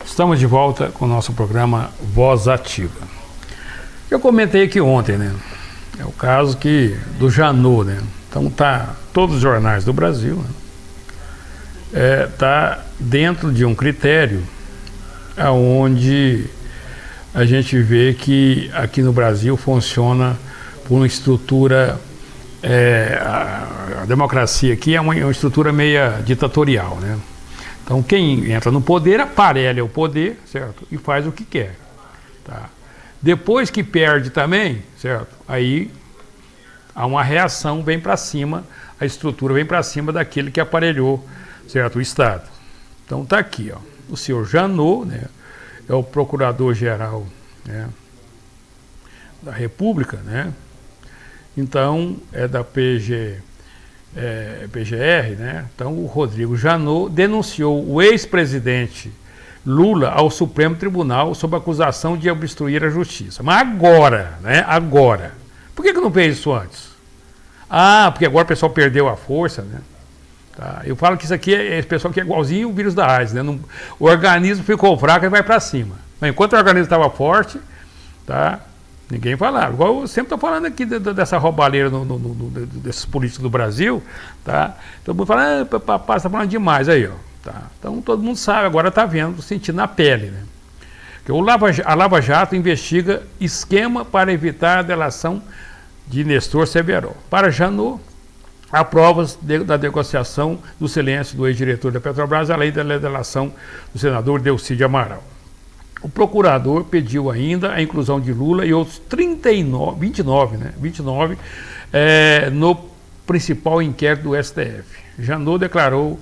Estamos de volta com o nosso programa Voz Ativa. Eu comentei aqui ontem, né? É o caso do Janot, né? Então tá todos os jornais do Brasil, né? Tá dentro de um critério aonde a gente vê que aqui no Brasil funciona por uma estrutura, a democracia aqui é uma estrutura meia ditatorial, né? Então quem entra no poder aparelha o poder, certo? E faz o que quer, tá? Depois que perde também, certo? Aí há uma reação, vem para cima, a estrutura vem para cima daquele que aparelhou, certo? O Estado. Então tá aqui, ó, o senhor Janot, né? É o procurador-geral, né, da República, né? Então é da PGR, né? Então o Rodrigo Janot denunciou o ex-presidente Lula ao Supremo Tribunal sob acusação de obstruir a justiça. Mas agora, né? Agora. Por que não fez isso antes? Ah, porque agora o pessoal perdeu a força, né? Tá. Eu falo que isso aqui esse pessoal que é igualzinho o vírus da AIDS, né? O organismo ficou fraco e vai para cima. Mas enquanto o organismo estava forte, tá? Ninguém falava. Igual eu sempre estou falando aqui dessa roubalheira desses políticos do Brasil, tá? Todo mundo fala, papai, você está falando demais aí, ó. Tá? Então todo mundo sabe, agora está vendo, sentindo na pele, né? Que a Lava Jato investiga esquema para evitar a delação de Nestor Severó. Para Janot, há provas da negociação do silêncio do ex-diretor da Petrobras, além da delação do senador Delcídio Amaral. O procurador pediu ainda a inclusão de Lula e outros 29 no principal inquérito do STF. Janot declarou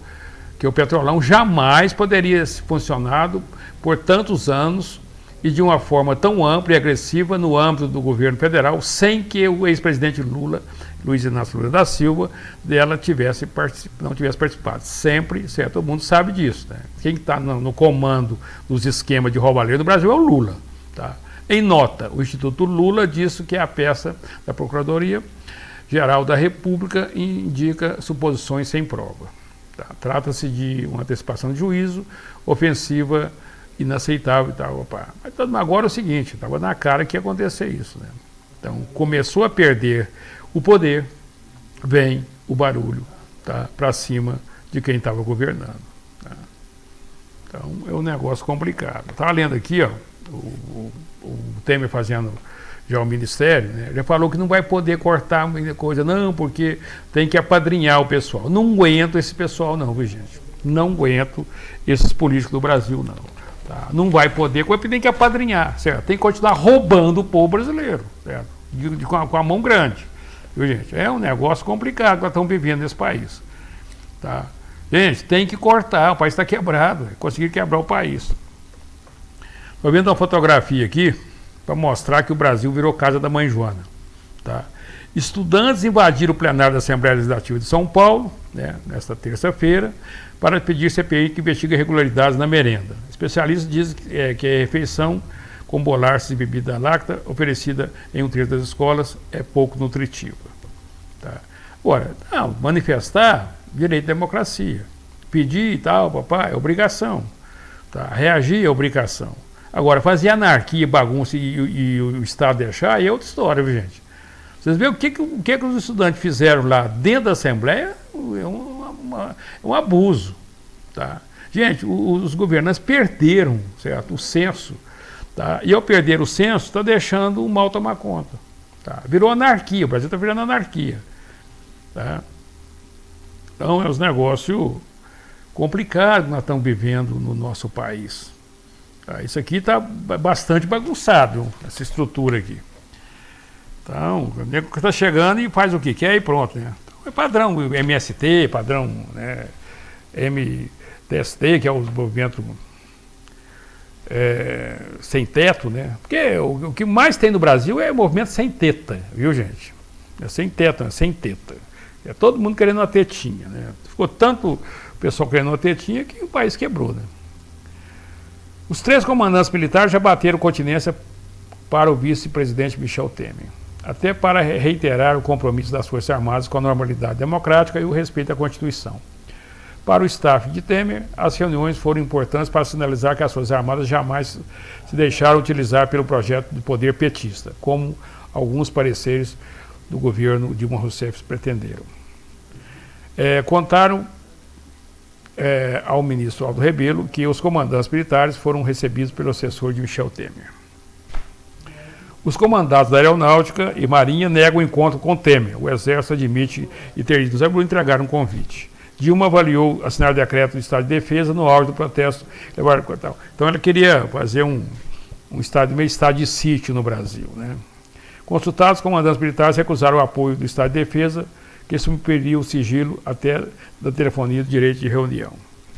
que o Petrolão jamais poderia ser funcionado por tantos anos e de uma forma tão ampla e agressiva no âmbito do governo federal, sem que o ex-presidente Lula, Luiz Inácio Lula da Silva, não tivesse participado. Sempre, certo? Todo mundo sabe disso, né? Quem está no comando dos esquemas de roubalheira do Brasil é o Lula, tá? Em nota, o Instituto Lula disse que a peça da Procuradoria-Geral da República indica suposições sem prova. Tá? Trata-se de uma antecipação de juízo, ofensiva, inaceitável e tal. Opa. Mas agora é o seguinte, estava na cara que ia acontecer isso, né? Então começou a perder o poder, vem o barulho, tá, para cima de quem estava governando. Tá? Então é um negócio complicado. Estava lendo aqui, ó, o Temer fazendo já o ministério, né? Já falou que não vai poder cortar muita coisa, não, porque tem que apadrinhar o pessoal. Não aguento esse pessoal não, viu, gente? Não aguento esses políticos do Brasil, não. Tá? Não vai poder, tem que apadrinhar, certo? Tem que continuar roubando o povo brasileiro, certo? Com a mão grande, viu, gente? É um negócio complicado que nós estamos vivendo nesse país, tá? Gente, tem que cortar, o país está quebrado, conseguir quebrar o país. Estou vendo uma fotografia aqui para mostrar que o Brasil virou casa da mãe Joana, tá? Estudantes invadiram o plenário da Assembleia Legislativa de São Paulo, né, nesta terça-feira, para pedir CPI que investigue irregularidades na merenda. Especialistas dizem que a refeição com bolacha e bebida láctea oferecida em um trecho das escolas é pouco nutritiva. Tá? Agora, não, manifestar, direito de democracia. Pedir e tal, papai, é obrigação. Tá? Reagir é obrigação. Agora, fazer anarquia, bagunça e o Estado deixar, aí é outra história, viu, gente? Vocês veem o que os estudantes fizeram lá dentro da Assembleia? É um abuso. Tá? Gente, os governantes perderam, certo, o senso. Tá? E ao perder o senso, está deixando o mal tomar conta. Tá? Virou anarquia, o Brasil está virando anarquia. Tá? Então é um negócio complicado que nós estamos vivendo no nosso país. Tá? Isso aqui está bastante bagunçado, essa estrutura aqui. Então, o nego que está chegando e faz o que quer e pronto, né? Então, é padrão MST, padrão, né, MTST, que é o movimento sem teto, né? Porque o que mais tem no Brasil é movimento sem teta, viu, gente? É sem teto, é sem teta. É todo mundo querendo uma tetinha, né? Ficou tanto o pessoal querendo uma tetinha que o país quebrou, né? Os 3 comandantes militares já bateram continência para o vice-presidente Michel Temer, até para reiterar o compromisso das Forças Armadas com a normalidade democrática e o respeito à Constituição. Para o staff de Temer, as reuniões foram importantes para sinalizar que as Forças Armadas jamais se deixaram utilizar pelo projeto de poder petista, como alguns pareceres do governo Dilma Rousseff pretenderam. Contaram ao ministro Aldo Rebelo que os comandantes militares foram recebidos pelo assessor de Michel Temer. Os comandados da Aeronáutica e Marinha negam o encontro com Temer. O Exército admite e ter ido e entregaram um convite. Dilma avaliou assinar o decreto do Estado de Defesa no auge do protesto. Então ela queria fazer um meio estado de sítio no Brasil, né? Consultados, os comandantes militares recusaram o apoio do Estado de Defesa, que superiu o sigilo até da telefonia do direito de reunião.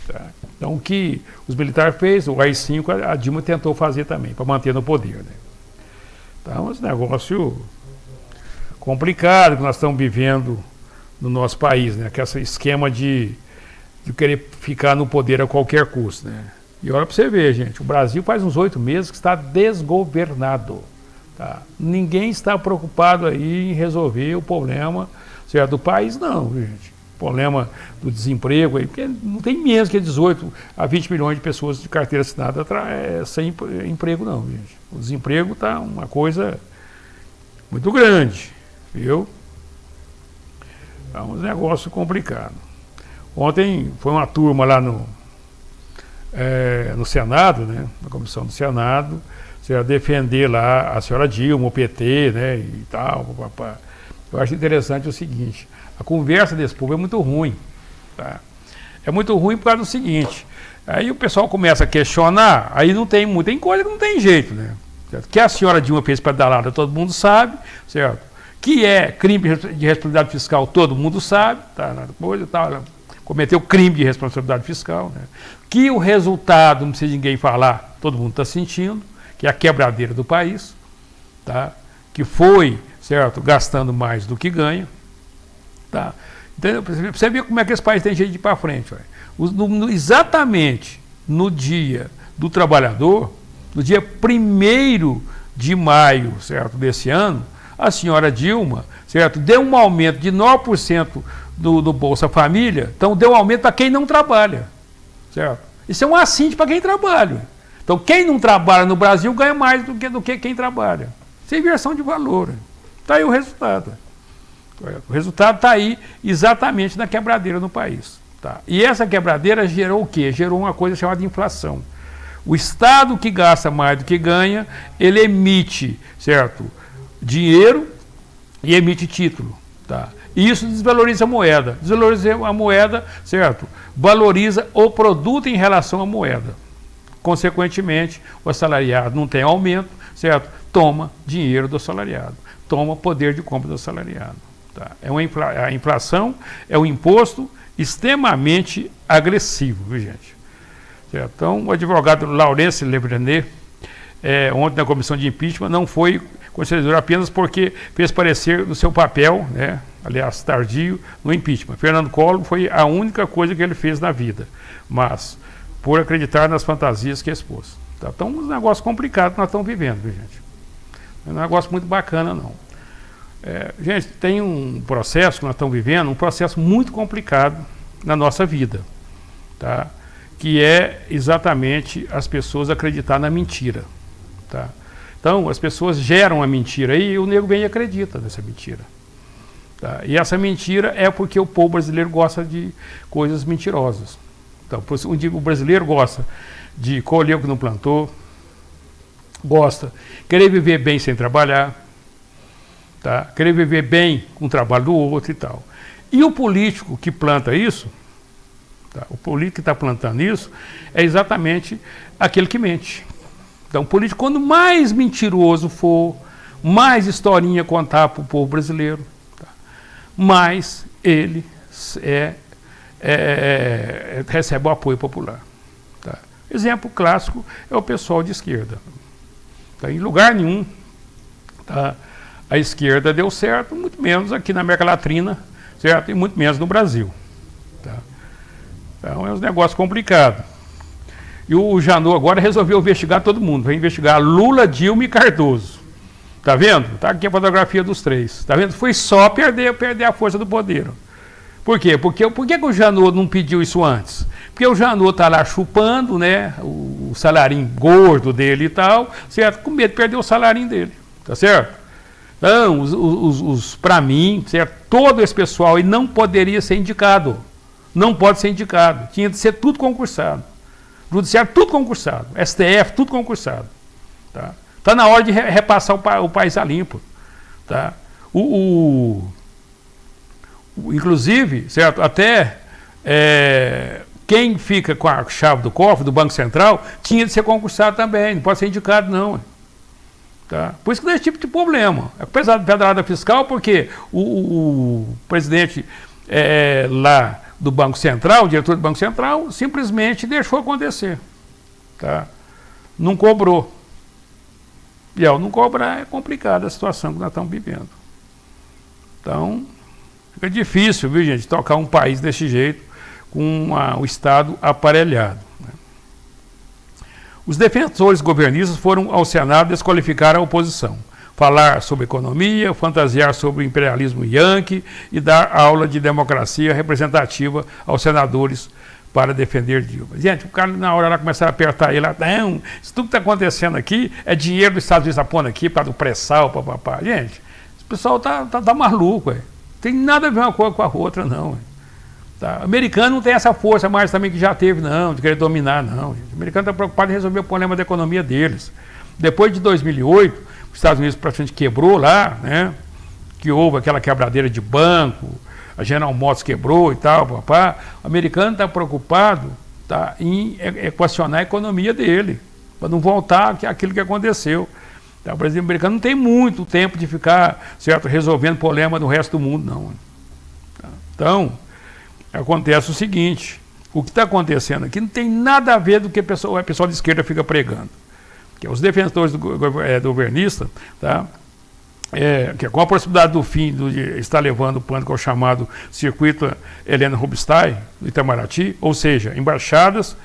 Tá? Então o que os militares fez, o AI-5, a Dilma tentou fazer também, para manter no poder, né? Então, esse negócio complicado que nós estamos vivendo no nosso país, né? Que é esse esquema de querer ficar no poder a qualquer custo, né? E olha para você ver, gente, o Brasil faz uns 8 meses que está desgovernado. Tá? Ninguém está preocupado aí em resolver o problema, certo, do país, não, gente. O problema do desemprego, aí, porque não tem menos que 18 a 20 milhões de pessoas de carteira assinada sem emprego, não, gente. O desemprego está uma coisa muito grande, viu? É um negócio complicado. Ontem foi uma turma lá no Senado, né, na comissão do Senado, defender lá a senhora Dilma, o PT, né, e tal, papapá. Eu acho interessante o seguinte, a conversa desse povo é muito ruim, tá? É muito ruim por causa do seguinte, aí o pessoal começa a questionar, aí tem coisa que não tem jeito, né? Certo? Que a senhora Dilma fez pedalada, todo mundo sabe, certo? Que é crime de responsabilidade fiscal, todo mundo sabe, tá? Coisa, tá, ela cometeu crime de responsabilidade fiscal, né? Que o resultado, não precisa ninguém falar, todo mundo está sentindo, que é a quebradeira do país, tá? Que foi, certo, gastando mais do que ganha, tá? Então, você vê como é que esse país tem jeito de ir para frente. Exatamente no dia do trabalhador, no dia 1º de maio, certo, desse ano, a senhora Dilma, certo, deu um aumento de 9% do Bolsa Família, então deu um aumento para quem não trabalha, certo? Isso é um assinte para quem trabalha. Então, quem não trabalha no Brasil ganha mais do que quem trabalha. Isso é inversão de valor. Está aí o resultado. O resultado está aí exatamente na quebradeira no país. Tá? E essa quebradeira gerou o quê? Gerou uma coisa chamada inflação. O Estado que gasta mais do que ganha, ele emite, certo, dinheiro e emite título. Tá? E isso desvaloriza a moeda. Desvaloriza a moeda, certo? Valoriza o produto em relação à moeda. Consequentemente, o assalariado não tem aumento, certo? Toma dinheiro do assalariado, toma poder de compra do assalariado. Tá? A inflação é um imposto extremamente agressivo, viu, gente? Certo? Então, o advogado Laurence Lebrenet, ontem na comissão de impeachment, não foi conselheiro apenas porque fez parecer no seu papel, né, aliás, tardio, no impeachment. Fernando Collor foi a única coisa que ele fez na vida, mas por acreditar nas fantasias que expôs. Tá? Então, um negócio complicado que nós estamos vivendo, viu, gente? Não é um negócio muito bacana, não. Gente, tem um processo que nós estamos vivendo, um processo muito complicado na nossa vida, tá? Que é exatamente as pessoas acreditar na mentira. Tá? Então, as pessoas geram a mentira e o nego vem e acredita nessa mentira. Tá? E essa mentira é porque o povo brasileiro gosta de coisas mentirosas. Então, o brasileiro gosta de colher o que não plantou, gosta de querer viver bem sem trabalhar, tá? Querer viver bem com o trabalho do outro e tal. E o político que planta isso, tá? O político que está plantando isso, é exatamente aquele que mente. Então, o político, quando mais mentiroso for, mais historinha contar para o povo brasileiro, tá? Mais ele recebe o apoio popular. Tá? Exemplo clássico é o pessoal de esquerda. Tá? Em lugar nenhum, tá? A esquerda deu certo, muito menos aqui na América Latina, certo? E muito menos no Brasil. Tá? Então é um negócio complicado. E o Janot agora resolveu investigar todo mundo, vai investigar Lula, Dilma e Cardoso. Tá vendo? Tá aqui a fotografia dos três. Tá vendo? Foi só perder a força do poder. Por quê? Por que o Janot não pediu isso antes? Porque o Janot está lá chupando, né, o salarinho gordo dele e tal, certo? Com medo de perder o salarinho dele, tá certo? Então, para mim, certo? Todo esse pessoal aí não poderia ser indicado. Não pode ser indicado. Tinha de ser tudo concursado. Judiciário, tudo concursado. STF, tudo concursado. Tá na hora de repassar o país a limpo. Tá? Inclusive, certo? Até quem fica com a chave do cofre do Banco Central tinha de ser concursado também. Não pode ser indicado, não. Tá? Por isso que dá esse tipo de problema. É pesado de pedrada fiscal, porque o presidente lá do Banco Central, o diretor do Banco Central, simplesmente deixou acontecer. Tá? Não cobrou. E ao não cobrar é complicada a situação que nós estamos vivendo. Então, fica difícil, viu, gente, tocar um país desse jeito, com o Estado aparelhado. Né? Os defensores governistas foram ao Senado desqualificar a oposição, falar sobre economia, fantasiar sobre o imperialismo yankee e dar aula de democracia representativa aos senadores para defender Dilma. Gente, o cara na hora lá começaram a apertar ele, não, isso tudo que está acontecendo aqui é dinheiro dos Estados Unidos apondo aqui, para do pré-sal, papapá. Gente, esse pessoal tá maluco, não tem nada a ver uma coisa com a outra, não. Tá? O americano não tem essa força mais também que já teve, não, de querer dominar, não. Gente. O americano está preocupado em resolver o problema da economia deles. Depois de 2008, os Estados Unidos praticamente quebrou lá, né? Que houve aquela quebradeira de banco, a General Motors quebrou e tal, papá. O americano está preocupado, tá, em equacionar a economia dele, para não voltar àquilo que aconteceu. Tá? O presidente americano não tem muito tempo de ficar, certo, resolvendo problema do resto do mundo, não. Tá? Então, acontece o seguinte, o que está acontecendo aqui não tem nada a ver do que o pessoal de esquerda fica pregando. Que os defensores do governista, tá? Que com a proximidade do fim está levando o plano que é o chamado circuito Helena Rubinstein, do Itamaraty, ou seja, embaixadas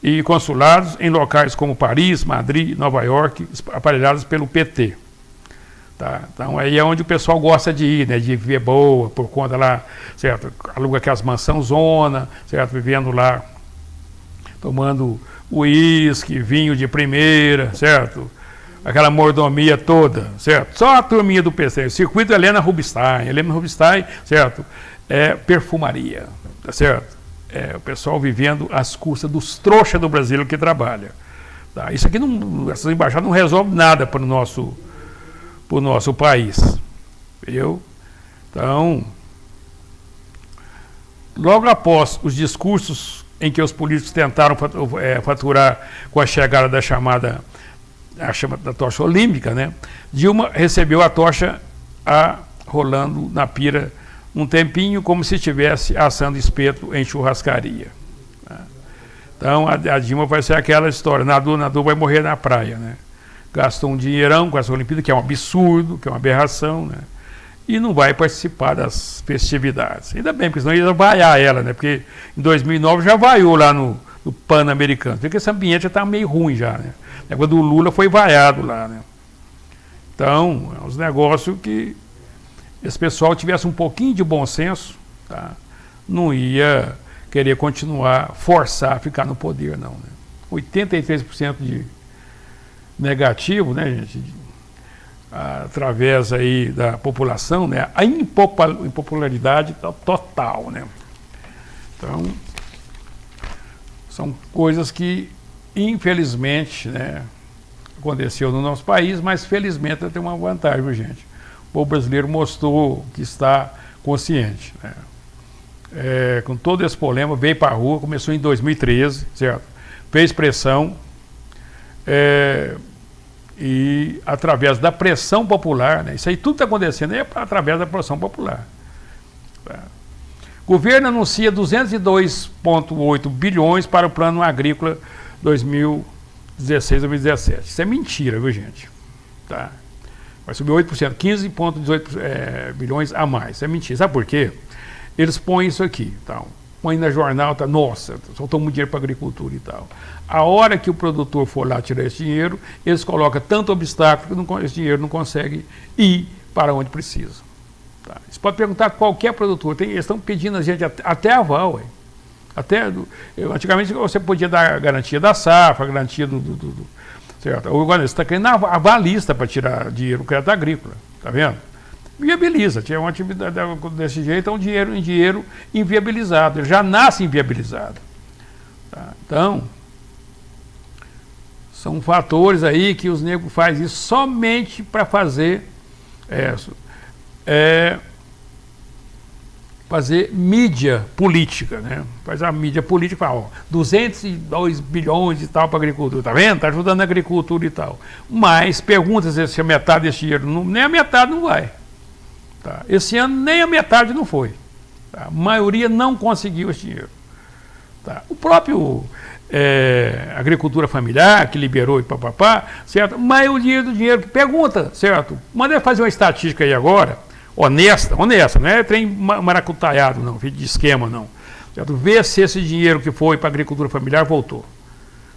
e consulados em locais como Paris, Madrid, Nova York, aparelhados pelo PT. Tá? Então aí é onde o pessoal gosta de ir, né? De viver boa, por conta lá, certo? Aluga aquelas mansão zona, certo? Vivendo lá, tomando uísque, vinho de primeira, certo? Aquela mordomia toda, certo? Só a turminha do PC, o circuito Helena Rubinstein. Helena Rubinstein, certo? É perfumaria, tá certo? O pessoal vivendo às custas dos trouxas do Brasil que trabalha. Tá? Isso aqui, essas embaixadas não resolvem nada para o nosso país. Entendeu? Então, logo após os discursos em que os políticos tentaram faturar com a chegada da chamada da tocha olímpica, né? Dilma recebeu a tocha rolando na pira um tempinho, como se estivesse assando espeto em churrascaria. Né? Então a Dilma vai ser aquela história, nadou vai morrer na praia, né? Gastou um dinheirão com essa Olimpíada, que é um absurdo, que é uma aberração, né? E não vai participar das festividades. Ainda bem, porque senão ia vaiar ela, né? Porque em 2009 já vaiou lá no Pan-Americano. Porque esse ambiente já está meio ruim já, né? A negócio do Lula foi vaiado lá, né? Então, é uns negócios que esse pessoal tivesse um pouquinho de bom senso, tá? Não ia querer continuar, forçar a ficar no poder, não, né? 83% de negativo, né, gente? Através aí da população, né? A impopularidade total, né? Então, são coisas que, infelizmente, né, aconteceu no nosso país, mas felizmente tem uma vantagem, viu, gente? O povo brasileiro mostrou que está consciente, né? Com todo esse problema, veio para a rua, começou em 2013, certo? Fez pressão, e através da pressão popular, né? Isso aí tudo está acontecendo através da pressão popular. Tá? O governo anuncia 202,8 bilhões para o plano agrícola 2016-2017. Isso é mentira, viu, gente? Tá? Vai subir 8%, 15,18 bilhões a mais. Isso é mentira. Sabe por quê? Eles põem isso aqui, tal. Põe na jornal, tá, nossa, soltou muito dinheiro para a agricultura e tal. A hora que o produtor for lá tirar esse dinheiro, eles colocam tanto obstáculo que esse dinheiro não consegue ir para onde precisa. Tá? Você pode perguntar a qualquer produtor, eles estão pedindo a gente até aval, ué. Antigamente você podia dar a garantia da safra, a garantia certo? Agora você está querendo avalista para tirar dinheiro do crédito agrícola, tá vendo? Viabiliza, tinha uma atividade desse jeito, é um dinheiro inviabilizado, ele já nasce inviabilizado. Tá? Então, são fatores aí que os negros fazem isso somente para fazer mídia política, né? Faz a mídia política, fala, ó, 202 bilhões e tal para a agricultura, tá vendo? Tá ajudando a agricultura e tal. Mas pergunta se a metade desse dinheiro, nem a metade não vai. Tá? Esse ano nem a metade não foi. Tá? A maioria não conseguiu esse dinheiro. Tá? O próprio agricultura familiar, que liberou e papapá, certo? A maioria do dinheiro que pergunta, certo? Manda fazer uma estatística aí agora, honesta, não é trem maracutaiado, não, de esquema, não. Certo? Vê se esse dinheiro que foi para a agricultura familiar voltou.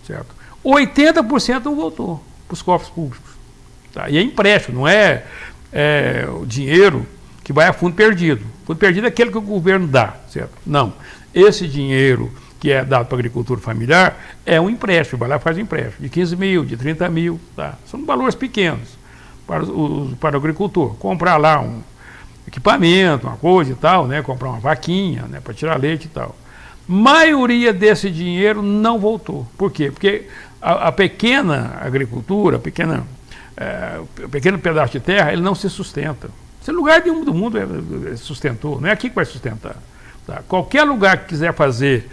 Certo? 80% não voltou para os cofres públicos. Tá? E é empréstimo, não é o dinheiro que vai a fundo perdido. Fundo perdido é aquele que o governo dá, certo? Não. Esse dinheiro que é dado para a agricultura familiar é um empréstimo, vai lá e faz um empréstimo de 15 mil, de 30 mil. Tá? São valores pequenos para o agricultor. Comprar lá um equipamento, uma coisa e tal, né? Comprar uma vaquinha, né? Para tirar leite e tal. Maioria desse dinheiro não voltou. Por quê? Porque a pequena agricultura, o pequeno pedaço de terra, ele não se sustenta. Esse lugar nenhum do mundo sustentou, não é aqui que vai sustentar. Tá? Qualquer lugar que quiser fazer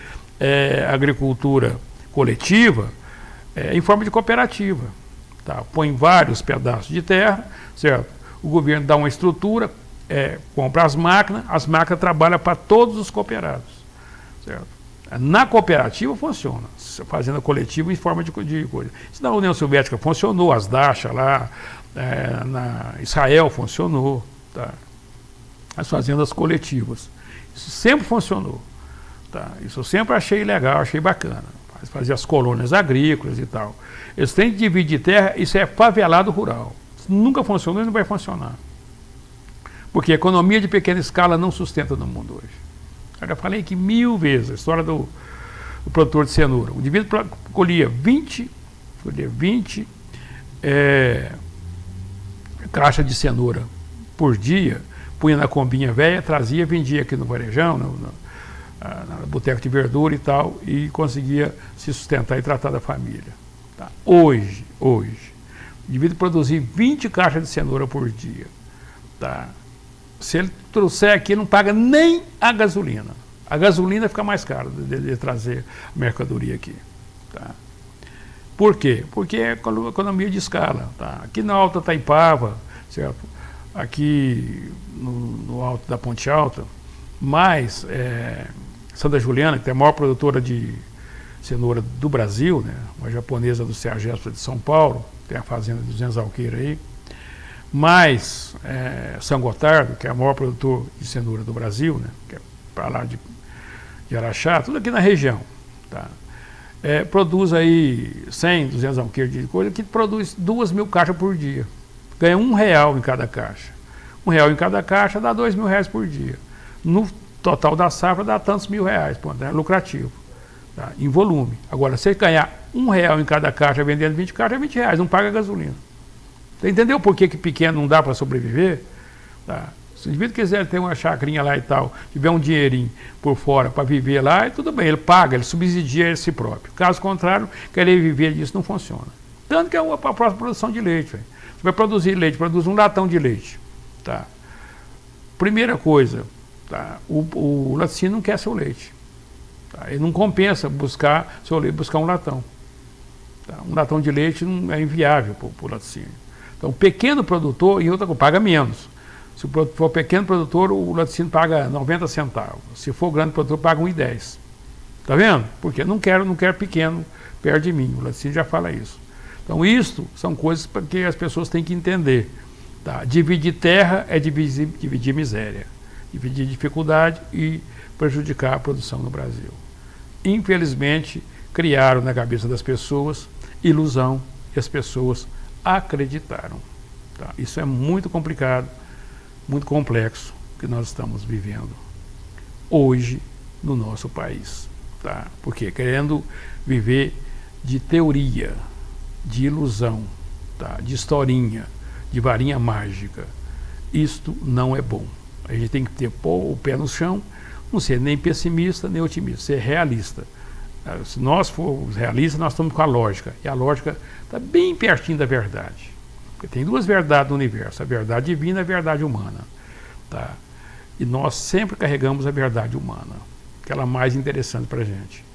agricultura coletiva, em forma de cooperativa. Tá? Põe vários pedaços de terra, certo? O governo dá uma estrutura, compra as máquinas trabalham para todos os cooperados. Certo? Na cooperativa funciona, fazenda coletiva em forma de coisa. Isso na União Soviética funcionou, as Dachas lá, na Israel funcionou, tá? As fazendas coletivas. Isso sempre funcionou. Tá? Isso eu sempre achei legal, achei bacana. Fazer as colônias agrícolas e tal. Eles têm que dividir terra, isso é favelado rural. Isso nunca funcionou e não vai funcionar. Porque a economia de pequena escala não sustenta no mundo hoje. Eu já falei aqui 1000 vezes a história do produtor de cenoura. O indivíduo colhia 20 caixas de cenoura por dia, punha na combinha velha, trazia, vendia aqui no varejão, na boteca de verdura e tal, e conseguia se sustentar e tratar da família. Tá? Hoje, o indivíduo produzir 20 caixas de cenoura por dia. Tá? Se ele trouxer aqui, não paga nem a gasolina. A gasolina fica mais cara de trazer a mercadoria aqui. Tá? Por quê? Porque é economia de escala. Tá? Aqui na Alta Taipava, certo? Aqui no alto da Ponte Alta, mais Santa Juliana, que é a maior produtora de cenoura do Brasil, né? Uma japonesa do Ceagespa de São Paulo, tem a fazenda de 200 alqueires aí, mais São Gotardo, que é a maior produtor de cenoura do Brasil, né? Que é para lá de Araxá, tudo aqui na região. Tá? Produz aí 100, 200 alqueires de coisa, que produz 2.000 caixas por dia. Ganha R$1 em cada caixa. R$1 em cada caixa dá R$2.000 por dia. No total da safra dá tantos R$1.000, pô, é lucrativo. Tá? Em volume. Agora, se você ganhar R$1 em cada caixa vendendo 20 caixas, é R$20, não paga gasolina. Você entendeu por que pequeno não dá para sobreviver? Tá? Se o indivíduo quiser ter uma chacrinha lá e tal, tiver um dinheirinho por fora para viver lá, tudo bem, ele paga, ele subsidia ele si próprio. Caso contrário, querer viver disso não funciona. Tanto que é a próxima produção de leite. Véio. Você vai produzir leite, produz um latão de leite. Tá? Primeira coisa, tá? O laticínio não quer seu leite. Tá? Ele não compensa buscar seu leite, buscar um latão. Tá? Um latão de leite não é inviável para o laticínio. Então, pequeno produtor, e outra coisa, paga menos. Se for pequeno produtor, o laticínio paga 90 centavos. Se for grande produtor, paga 1,10. Tá vendo? Porque não quero pequeno perto de mim. O laticínio já fala isso. Então, isto são coisas que as pessoas têm que entender. Tá? Dividir terra é dividir miséria. Dividir dificuldade e prejudicar a produção no Brasil. Infelizmente, criaram na cabeça das pessoas ilusão e as pessoas acreditaram. Tá? Isso é muito complicado, muito complexo que nós estamos vivendo hoje no nosso país, tá? Porque querendo viver de teoria, de ilusão, tá? De historinha, de varinha mágica, isto não é bom. A gente tem que ter o pé no chão, não ser nem pessimista nem otimista, ser realista. Se nós formos realistas, nós estamos com a lógica, e a lógica está bem pertinho da verdade. Porque tem duas verdades no universo, a verdade divina e a verdade humana, tá? E nós sempre carregamos a verdade humana, aquela mais interessante para a gente.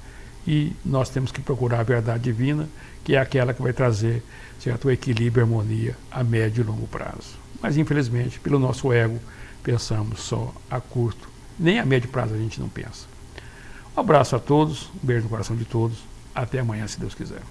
E nós temos que procurar a verdade divina, que é aquela que vai trazer certo equilíbrio e harmonia a médio e longo prazo. Mas, infelizmente, pelo nosso ego, pensamos só a curto, nem a médio prazo a gente não pensa. Um abraço a todos, um beijo no coração de todos, até amanhã, se Deus quiser.